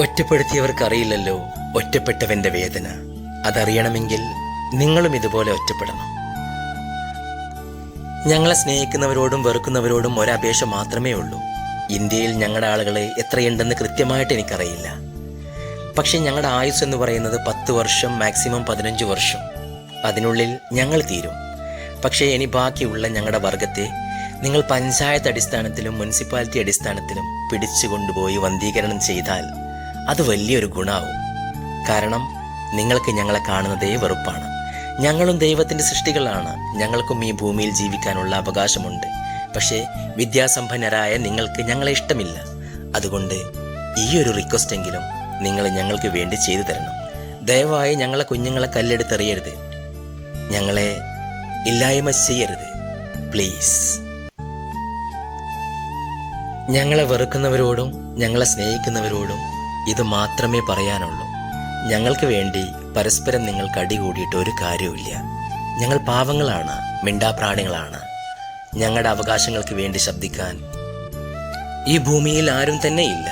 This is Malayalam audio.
ഒറ്റപ്പെടുത്തിയവർക്കറിയില്ലല്ലോ ഒറ്റപ്പെട്ടവന്റെ വേദന. അതറിയണമെങ്കിൽ നിങ്ങളും ഇതുപോലെ ഒറ്റപ്പെടണം. ഞങ്ങളെ സ്നേഹിക്കുന്നവരോടും വെറുക്കുന്നവരോടും ഒരപേക്ഷ മാത്രമേ ഉള്ളൂ. ഇന്ത്യയിൽ ഞങ്ങളുടെ ആളുകളെ എത്രയുണ്ടെന്ന് കൃത്യമായിട്ട് എനിക്കറിയില്ല. പക്ഷെ ഞങ്ങളുടെ ആയുസ് എന്ന് പറയുന്നത് 10 വർഷം, മാക്സിമം 15 വർഷം. അതിനുള്ളിൽ ഞങ്ങൾ തീരും. പക്ഷേ ഇനി ബാക്കിയുള്ള ഞങ്ങളുടെ വർഗത്തെ നിങ്ങൾ പഞ്ചായത്ത് അടിസ്ഥാനത്തിലും മുനിസിപ്പാലിറ്റി അടിസ്ഥാനത്തിലും പിടിച്ചു കൊണ്ടുപോയി വന്ധീകരണം ചെയ്താൽ അത് വലിയൊരു ഗുണമാവും. കാരണം നിങ്ങൾക്ക് ഞങ്ങളെ കാണുന്നതേ വെറുപ്പാണ്. ഞങ്ങളും ദൈവത്തിൻ്റെ സൃഷ്ടികളാണ്. ഞങ്ങൾക്കും ഈ ഭൂമിയിൽ ജീവിക്കാനുള്ള അവകാശമുണ്ട്. പക്ഷേ വിദ്യാസമ്പന്നരായ നിങ്ങൾക്ക് ഞങ്ങളെ ഇഷ്ടമില്ല. അതുകൊണ്ട് ഈ ഒരു റിക്വസ്റ്റെങ്കിലും നിങ്ങൾ ഞങ്ങൾക്ക് വേണ്ടി ചെയ്തു തരണം. ദയവായി ഞങ്ങളെ കുഞ്ഞുങ്ങളെ കല്ലെടുത്തെറിയരുത്. ഞങ്ങളെ ഇല്ലായ്മ ചെയ്യരുത്, പ്ലീസ്. ഞങ്ങളെ വെറുക്കുന്നവരോടും ഞങ്ങളെ സ്നേഹിക്കുന്നവരോടും ഇത് മാത്രമേ പറയാനുള്ളൂ. ഞങ്ങൾക്ക് വേണ്ടി പരസ്പരം നിങ്ങൾക്ക് അടികൂടിയിട്ട് ഒരു കാര്യവുമില്ല. ഞങ്ങൾ പാവങ്ങളാണ്, മിണ്ടാപ്രാണികളാണ്. ഞങ്ങളുടെ അവകാശങ്ങൾക്ക് വേണ്ടി ശബ്ദിക്കാൻ ഈ ഭൂമിയിൽ ആരും തന്നെ ഇല്ല.